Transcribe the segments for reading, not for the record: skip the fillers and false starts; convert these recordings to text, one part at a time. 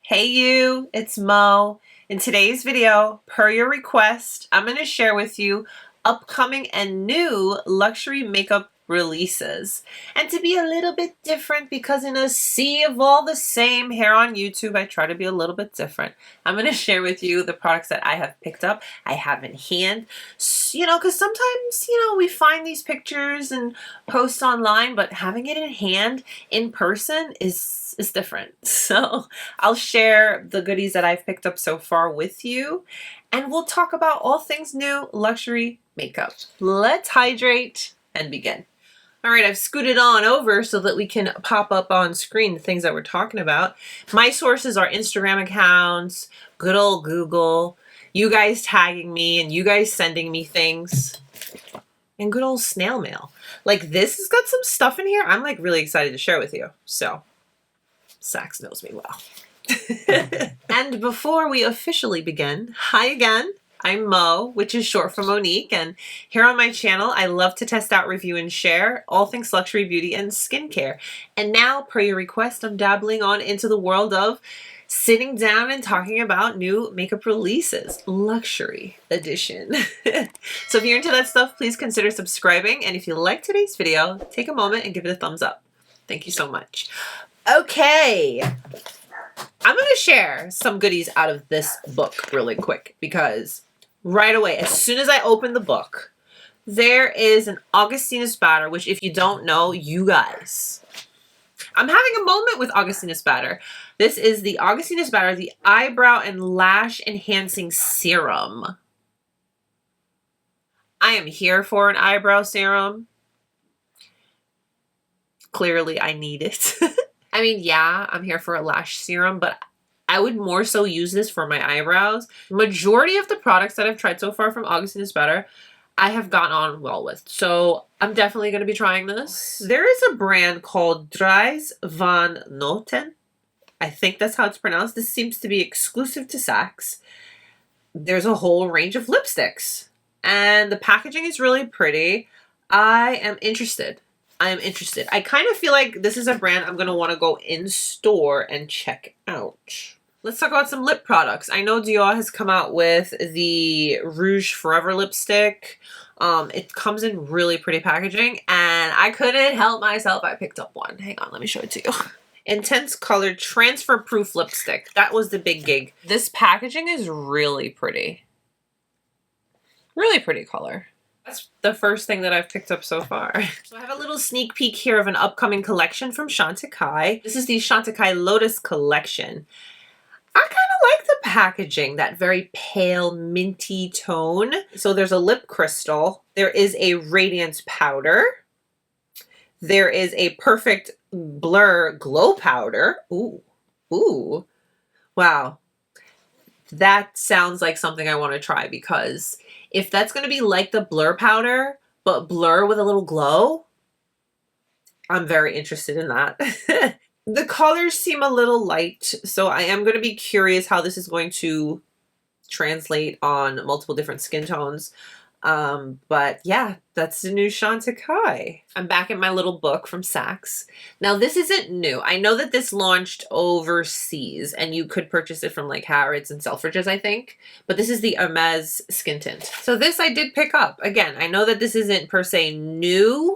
Hey you, it's Mo. In today's video, per your request, I'm going to share with you upcoming and new luxury makeup releases. And to be a little bit different, because in a sea of all the same here on YouTube, I try to be a little bit different. I'm going to share with you the products that I have picked up, I have in hand. Because sometimes, we find these pictures and posts online, but having it in hand in person is different. So I'll share the goodies that I've picked up so far with you, and we'll talk about all things new luxury makeup. Let's hydrate and begin. All right, I've scooted on over so that we can pop up on screen the things that we're talking about. My sources are Instagram accounts, good old Google, you guys tagging me and you guys sending me things, and good old snail mail. Like, this has got some stuff in here I'm like really excited to share with you. So Saks knows me well. And before we officially begin, hi again. I'm Mo, which is short for Monique, and here on my channel, I love to test out, review, and share all things luxury beauty and skincare. And now, per your request, I'm dabbling on into the world of sitting down and talking about new makeup releases, luxury edition. So if you're into that stuff, please consider subscribing. And if you like today's video, take a moment and give it a thumbs up. Thank you so much. Okay. I'm going to share some goodies out of this book really quick, because right away, as soon as I open the book, there is an Augustinus batter, which if you don't know, you guys, I'm having a moment with Augustinus batter. This is the Augustinus batter, the eyebrow and lash enhancing serum. I am here for an eyebrow serum. Clearly, I need it. I mean, yeah, I'm here for a lash serum, but I would more so use this for my eyebrows. Majority of the products that I've tried so far from Augustinus batter, I have gone on well with. So I'm definitely going to be trying this. There is a brand called Dries van Noten. I think that's how it's pronounced. This seems to be exclusive to Saks. There's a whole range of lipsticks, and the packaging is really pretty. I am interested. I kind of feel like this is a brand I'm going to want to go in store and check out. Let's talk about some lip products. I know DIOR has come out with the Rouge Forever lipstick. It comes in really pretty packaging, and I couldn't help myself. I picked up one. Hang on, let me show it to you. Intense colored transfer proof lipstick. That was the big gig. This packaging is really pretty. Really pretty color. That's the first thing that I've picked up so far. So I have a little sneak peek here of an upcoming collection from Chantecaille. This is the Chantecaille Lotus collection. I kind of like the packaging, that very pale minty tone. So there's a lip crystal. There is a radiance powder. There is a perfect blur glow powder. Ooh, ooh, wow. That sounds like something I want to try, because if that's going to be like the blur powder, but blur with a little glow, I'm very interested in that. The colors seem a little light, so I am going to be curious how this is going to translate on multiple different skin tones. But yeah, that's the new Chantecaille. I'm back in my little book from Saks. Now, this isn't new. I know that this launched overseas, and you could purchase it from like Harrods and Selfridges, I think. But this is the Hermès Skin Tint. So this I did pick up. Again, I know that this isn't per se new,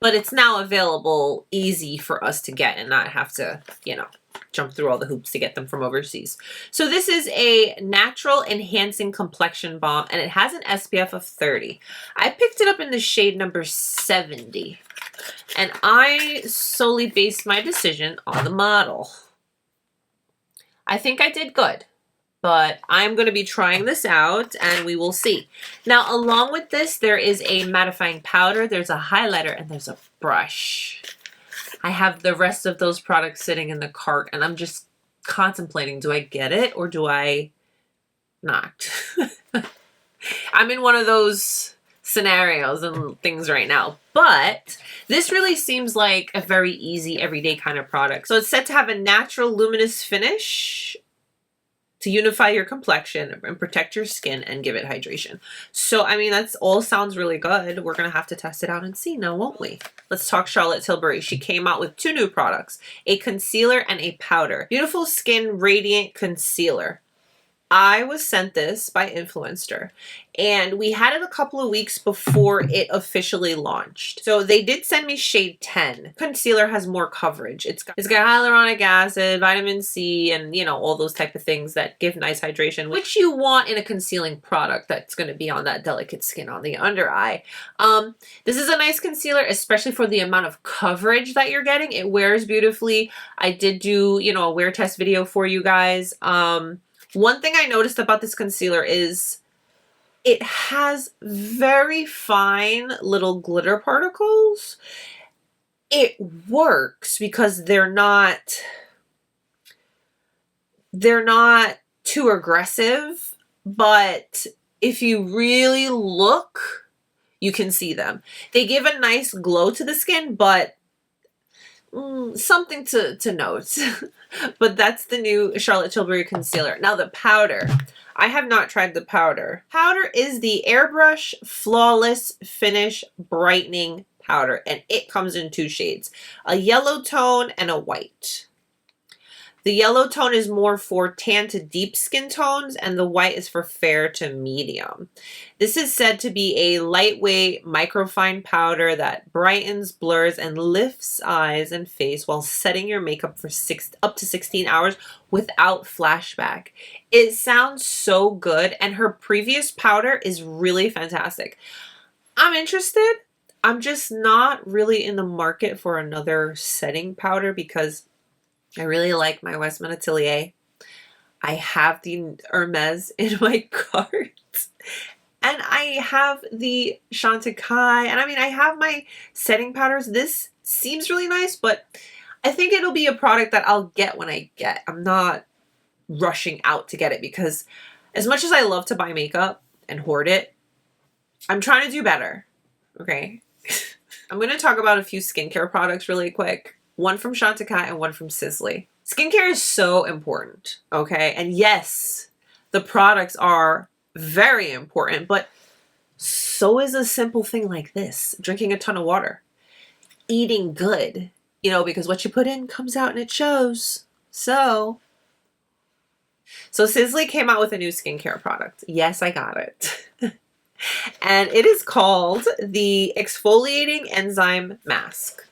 but it's now available easy for us to get and not have to, jump through all the hoops to get them from overseas. So this is a natural enhancing complexion balm, and it has an SPF of 30. I picked it up in the shade number 70, and I solely based my decision on the model. I think I did good, but I'm going to be trying this out, and we will see. Now, along with this, there is a mattifying powder, there's a highlighter, and there's a brush. I have the rest of those products sitting in the cart, and I'm just contemplating, do I get it or do I not? I'm in one of those scenarios and things right now, but this really seems like a very easy, everyday kind of product. So it's said to have a natural luminous finish. to unify your complexion and protect your skin and give it hydration. So, I mean, that's all sounds really good. We're going to have to test it out and see now, won't we? Let's talk Charlotte Tilbury. She came out with 2 new products, a concealer and a powder. Beautiful Skin Radiant Concealer. I was sent this by Influencer, and we had it a couple of weeks before it officially launched. So they did send me shade 10. Concealer has more coverage. It's got hyaluronic acid, vitamin C, and you know, all those type of things that give nice hydration, which you want in a concealing product that's going to be on that delicate skin on the under eye. This is a nice concealer, especially for the amount of coverage that you're getting. It wears beautifully. I did do, you know, a wear test video for you guys. One thing I noticed about this concealer is it has very fine little glitter particles. It works because they're not too aggressive, but if you really look, you can see them. They give a nice glow to the skin, but something to note. But that's the new Charlotte Tilbury concealer. Now the powder. I have not tried the powder. Powder is the Airbrush Flawless Finish Brightening Powder, and it comes in 2 shades, a yellow tone and a white. The yellow tone is more for tan to deep skin tones, and the white is for fair to medium. This is said to be a lightweight, microfine powder that brightens, blurs, and lifts eyes and face while setting your makeup for up to 16 hours without flashback. It sounds so good, and her previous powder is really fantastic. I'm interested. I'm just not really in the market for another setting powder because I really like my Westman Atelier. I have the Hermès in my cart. And I have the Chantecaille. And I mean, I have my setting powders. This seems really nice, but I think it'll be a product that I'll get when I get. I'm not rushing out to get it because as much as I love to buy makeup and hoard it, I'm trying to do better. Okay. I'm going to talk about a few skincare products really quick. One from Chantecaille and one from Sisley. Skincare is so important, okay? And yes, the products are very important, but so is a simple thing like this. Drinking a ton of water. Eating good. You know, because what you put in comes out and it shows. So Sisley came out with a new skincare product. Yes, I got it. And it is called the Exfoliating Enzyme Mask.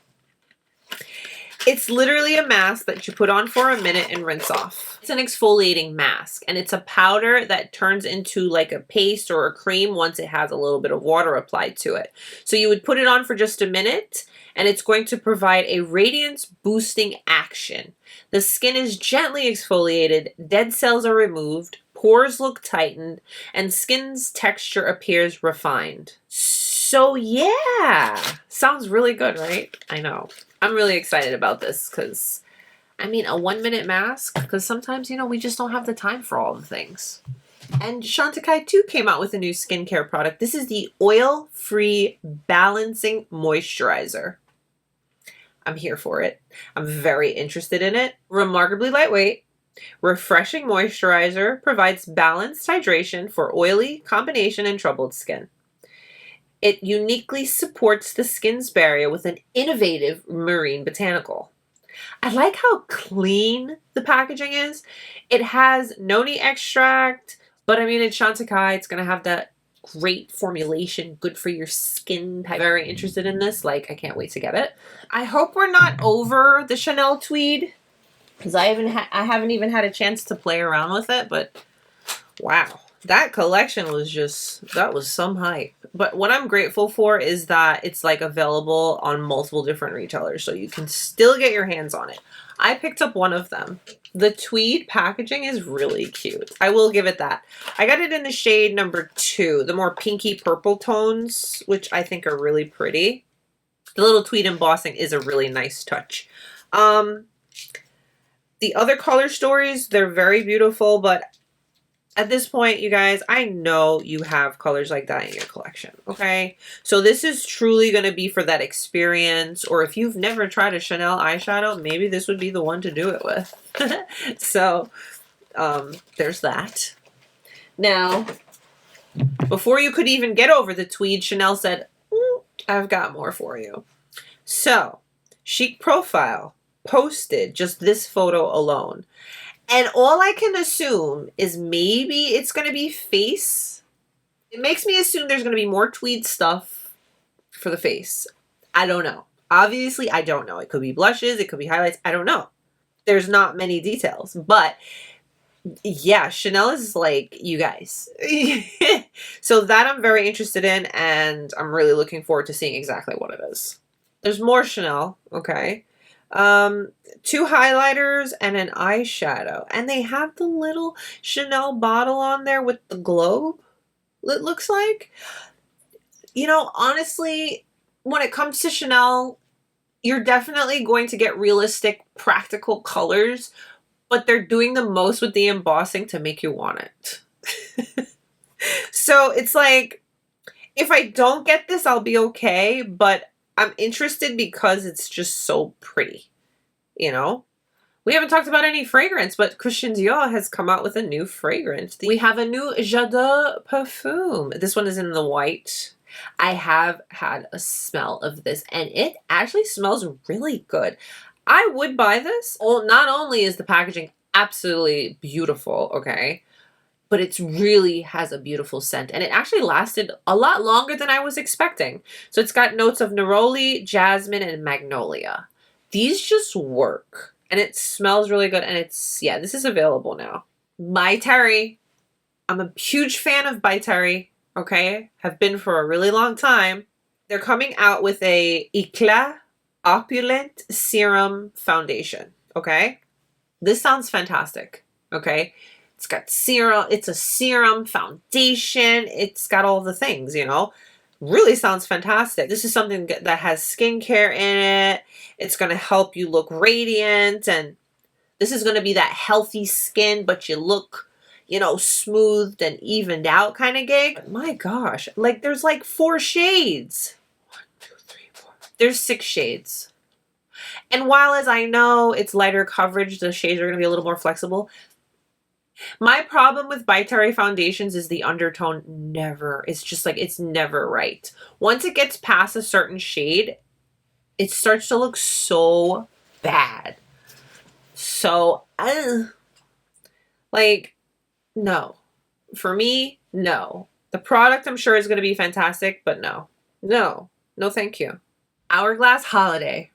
It's literally a mask that you put on for a minute and rinse off. It's an exfoliating mask, and it's a powder that turns into like a paste or a cream once it has a little bit of water applied to it. So you would put it on for just a minute, and it's going to provide a radiance boosting action. The skin is gently exfoliated, dead cells are removed, pores look tightened, and skin's texture appears refined. So yeah, sounds really good, right? I know. I'm really excited about this because, I mean, a 1-minute mask, because sometimes, you know, we just don't have the time for all the things. And Chantecaille too came out with a new skincare product. This is the Oil-Free Balancing Moisturizer. I'm here for it. I'm very interested in it. Remarkably lightweight, refreshing moisturizer, provides balanced hydration for oily, combination, and troubled skin. It uniquely supports the skin's barrier with an innovative marine botanical. I like how clean the packaging is. It has noni extract, but I mean, it's Chantecaille. It's going to have that great formulation, good for your skin. I'm very interested in this. Like, I can't wait to get it. I hope we're not over the Chanel Tweed because I haven't even had a chance to play around with it, but wow. That collection was that was some hype. But what I'm grateful for is that it's like available on multiple different retailers, so you can still get your hands on it. I picked up one of them. The Tweed packaging is really cute. I will give it that. I got it in the shade number 2, the more pinky purple tones, which I think are really pretty. The little Tweed embossing is a really nice touch. The other color stories, they're very beautiful, but at this point, you guys, I know you have colors like that in your collection, okay? So this is truly going to be for that experience, or if you've never tried a Chanel eyeshadow, maybe this would be the one to do it with. So there's that. Now, before you could even get over the Tweed, Chanel said, I've got more for you. So, Chic Profile posted just this photo alone. And all I can assume is maybe it's going to be face. It makes me assume there's going to be more Tweed stuff for the face. I don't know. Obviously, I don't know. It could be blushes. It could be highlights. I don't know. There's not many details. But yeah, Chanel is like, you guys. So that I'm very interested in, and I'm really looking forward to seeing exactly what it is. There's more Chanel, okay. 2 highlighters and an eyeshadow. And they have the little Chanel bottle on there with the globe, it looks like. You know, honestly, when it comes to Chanel, you're definitely going to get realistic, practical colors, but they're doing the most with the embossing to make you want it. So it's like, if I don't get this, I'll be okay, but I'm interested because it's just so pretty, you know? We haven't talked about any fragrance, but Christian Dior has come out with a new fragrance. We have a new J'adore Parfum. This one is in the white. I have had a smell of this, and it actually smells really good. I would buy this. Well, not only is the packaging absolutely beautiful, okay, but it really has a beautiful scent, and it actually lasted a lot longer than I was expecting. So it's got notes of neroli, jasmine, and magnolia. These just work, and it smells really good, and it's, yeah, this is available now. By Terry. I'm a huge fan of By Terry, okay? Have been for a really long time. They're coming out with a Eclat Opulent Serum Foundation, okay? This sounds fantastic, okay? It's got serum, it's a serum foundation, it's got all the things, you know? Really sounds fantastic. This is something that has skincare in it. It's going to help you look radiant, and this is going to be that healthy skin, but you look, you know, smoothed and evened out kind of gig. My gosh, like there's like 4 shades. 1, 2, 3, 4. There's 6 shades. And while as I know it's lighter coverage, the shades are going to be a little more flexible. My problem with By Terry foundations is the undertone never, it's just like, it's never right. Once it gets past a certain shade, it starts to look so bad. So, like, no. For me, no. The product I'm sure is going to be fantastic, but no. No. No thank you. Hourglass Holiday.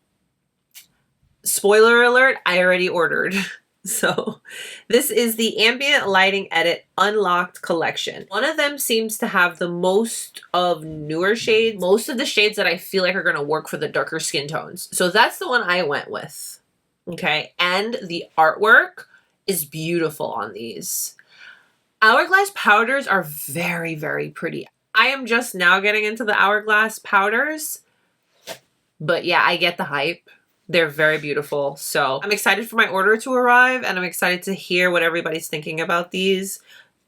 Spoiler alert, I already ordered. So this is the Ambient Lighting Edit Unlocked Collection. One of them seems to have the most of newer shades. Most of the shades that I feel like are going to work for the darker skin tones. So that's the one I went with. Okay. And the artwork is beautiful on these. Hourglass powders are very, very pretty. I am just now getting into the Hourglass powders. But yeah, I get the hype. They're very beautiful. So I'm excited for my order to arrive, and I'm excited to hear what everybody's thinking about these.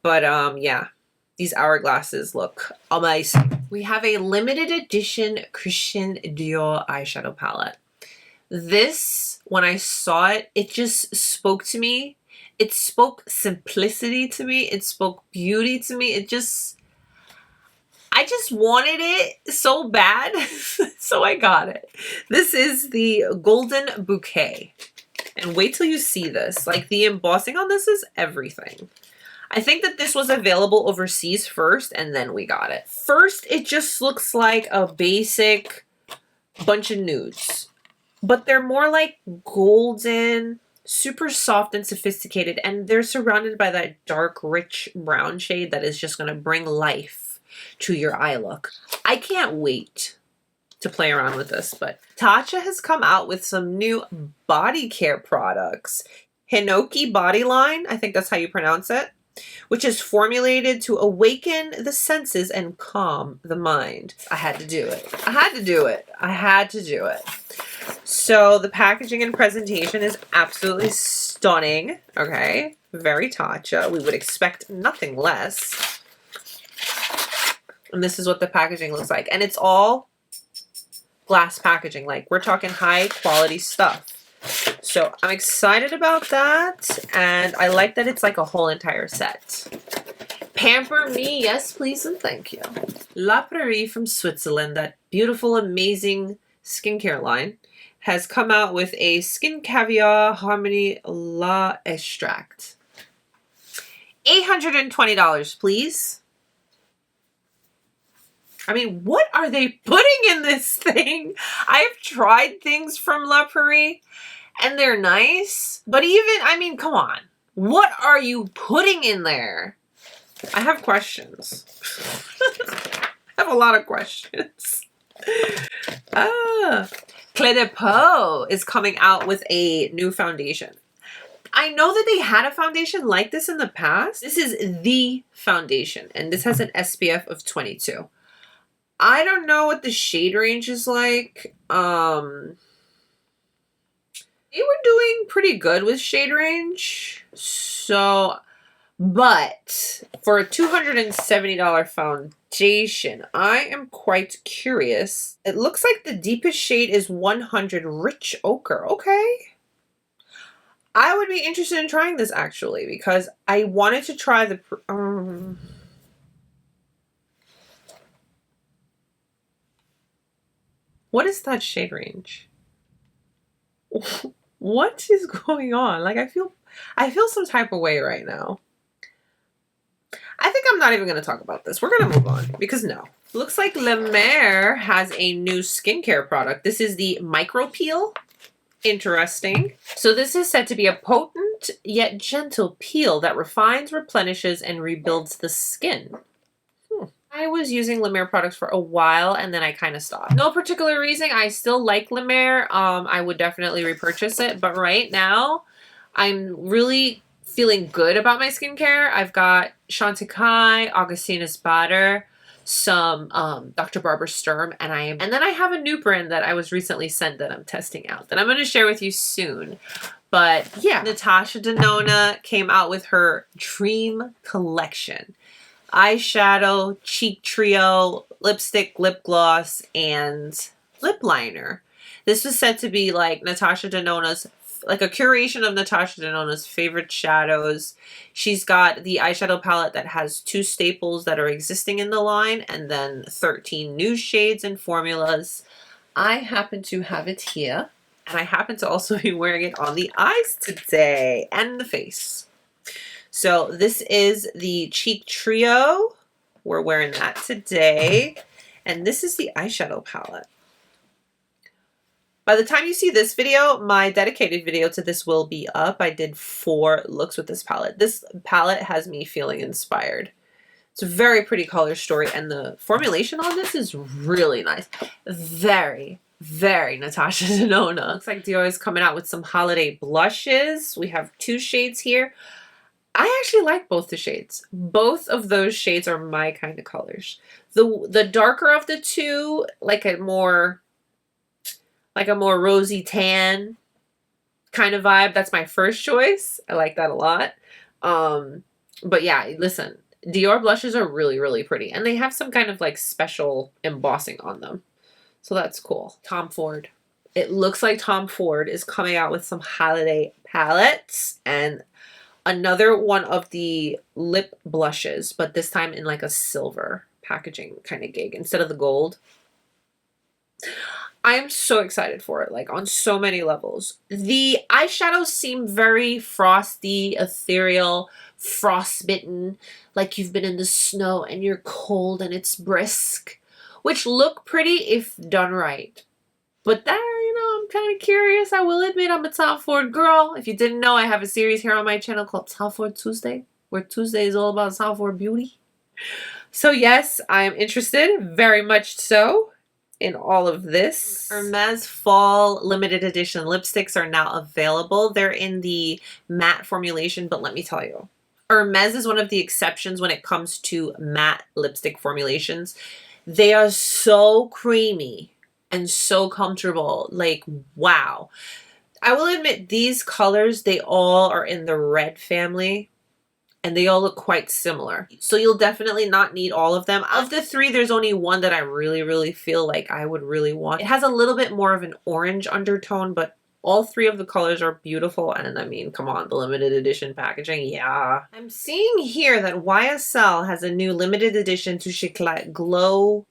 But yeah, these hourglasses look amazing. We have a limited edition Christian Dior eyeshadow palette. This, when I saw it, it just spoke to me. It spoke simplicity to me. It spoke beauty to me. I just wanted it so bad, so I got it. This is the Golden Bouquet. And wait till you see this. Like, the embossing on this is everything. I think that this was available overseas first, and then we got it. First, it just looks like a basic bunch of nudes. But they're more like golden, super soft and sophisticated, and they're surrounded by that dark, rich brown shade that is just going to bring life to your eye look. I can't wait to play around with this, but Natasha has come out with some new body care products. Hinoki Body Line, I think that's how you pronounce it, which is formulated to awaken the senses and calm the mind. I had to do it. I had to do it. I had to do it. So the packaging and presentation is absolutely stunning. Okay, very Tatcha. We would expect nothing less. And this is what the packaging looks like. And it's all glass packaging. Like, we're talking high quality stuff. So So I'm excited about that, and I like that it's like a whole entire set. Pamper me, yes please and thank you. La Prairie from Switzerland, that beautiful, amazing skincare line, has come out with a Skin Caviar Harmony La Extract. $820, please. I mean, what are they putting in this thing? I've tried things from La Prairie, and they're nice, but even, I mean, come on. What are you putting in there? I have questions. I have a lot of questions. Clé de Peau is coming out with a new foundation. I know that they had a foundation like this in the past. This is the foundation, and this has an SPF of 22. I don't know what the shade range is like. They were doing pretty good with shade range. So, but for a $270 foundation, I am quite curious. It looks like the deepest shade is 100 Rich Ochre. Okay. I would be interested in trying this actually because I wanted to try the... What is that shade range? What is going on? Like, I feel some type of way right now. I think I'm not even going to talk about this. We're going to move on because no. Looks like La Mer has a new skincare product. This is the Micro Peel. Interesting. So this is said to be a potent yet gentle peel that refines, replenishes, and rebuilds the skin. I was using La Mer products for a while and then I kind of stopped. No particular reason. I still like La Mer. I would definitely repurchase it. But right now, I'm really feeling good about my skincare. I've got Chantecaille, Augustinus Bader, some Dr. Barbara Sturm, and then I have a new brand that I was recently sent that I'm testing out that I'm going to share with you soon. But yeah, Natasha Denona came out with her Dream Collection. Eyeshadow, cheek trio, lipstick, lip gloss, and lip liner. This was said to be like Natasha Denona's, like a curation of Natasha Denona's favorite shadows. She's got the eyeshadow palette that has 2 staples that are existing in the line and then 13 new shades and formulas. I happen to have it here, and I happen to also be wearing it on the eyes today and the face. So this is the cheek trio. We're wearing that today. And this is the eyeshadow palette. By the time you see this video, my dedicated video to this will be up. I did 4 looks with this palette. This palette has me feeling inspired. It's a very pretty color story, and the formulation on this is really nice. Very, very Natasha Denona. Looks like DIOR is coming out with some holiday blushes. We have 2 shades here. I actually like both the shades. Both of those shades are my kind of colors. The darker of the 2, like a more rosy tan kind of vibe. That's my first choice. I like that a lot. But yeah, listen, DIOR blushes are really, really pretty. And they have some kind of like special embossing on them. So that's cool. Tom Ford. It looks like Tom Ford is coming out with some holiday palettes and another one of the lip blushes, but this time in like a silver packaging kind of gig instead of the gold. I am so excited for it, like on so many levels. The eyeshadows seem very frosty, ethereal, frostbitten, like you've been in the snow and you're cold and it's brisk, which look pretty if done right. But that, you know, I'm kind of curious. I will admit I'm a Tom Ford girl. If you didn't know, I have a series here on my channel called Tom Ford Tuesday, where Tuesday is all about Tom Ford beauty. So yes, I am interested, very much so, in all of this. Hermès Fall Limited Edition lipsticks are now available. They're in the matte formulation, but let me tell you, Hermès is one of the exceptions when it comes to matte lipstick formulations. They are so creamy and so comfortable. Like, wow. I will admit these colors, they all are in the red family and they all look quite similar. So you'll definitely not need all of them. Of the 3, there's only one that I really, really feel like I would really want. It has a little bit more of an orange undertone, but All three of the colors are beautiful, and I mean, come on, the limited edition packaging, yeah. I'm seeing here that YSL has a new limited edition Touche Eclat Glow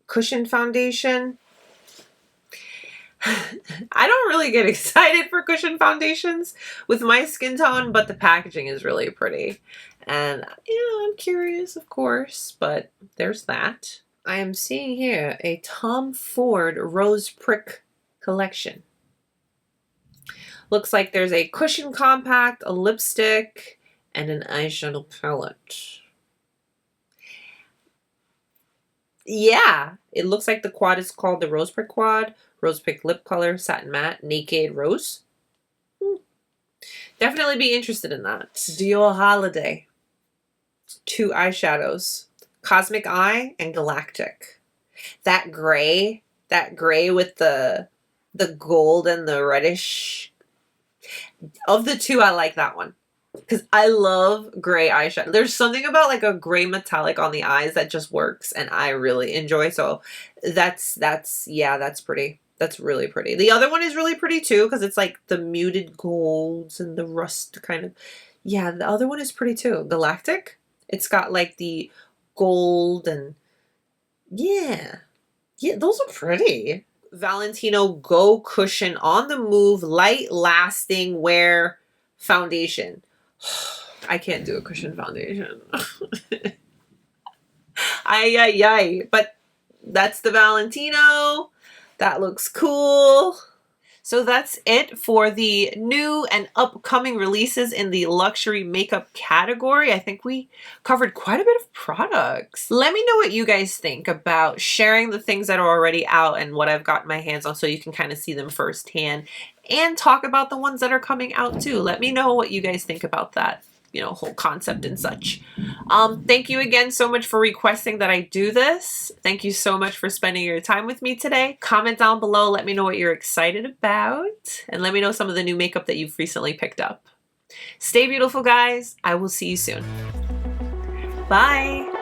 Cushion Foundation. I don't really get excited for cushion foundations with my skin tone, but the packaging is really pretty. And, I'm curious, of course, but there's that. I am seeing here a Tom Ford Rose Prick collection. Looks like there's a cushion compact, a lipstick, and an eyeshadow palette. Yeah, it looks like the quad is called the Rose Prick Quad. Rose Prick Lip Color, Satin Matte, Naked Rose. Definitely be interested in that. Dior Holiday. 2 eyeshadows. Cosmic Eye and Galactic. That gray with the gold and the reddish. Of the 2, I like that one. Because I love gray eyeshadow. There's something about like a gray metallic on the eyes that just works, and I really enjoy. So that's pretty. That's really pretty. The other one is really pretty too, because it's like the muted golds and the rust kind of. Yeah, the other one is pretty too. Galactic. It's got like the gold and yeah, those are pretty. Valentino Go Cushion On the Move Light Lasting Wear Foundation. I can't do a cushion foundation. Ay. But that's the Valentino. That looks cool. So that's it for the new and upcoming releases in the luxury makeup category. I think we covered quite a bit of products. Let me know what you guys think about sharing the things that are already out and what I've got my hands on so you can kind of see them firsthand, and talk about the ones that are coming out too. Let me know what you guys think about that, whole concept and such. Thank you again so much for requesting that I do this. Thank you so much for spending your time with me today. Comment down below, let me know what you're excited about, and let me know some of the new makeup that you've recently picked up. Stay beautiful, guys. I will see you soon. Bye.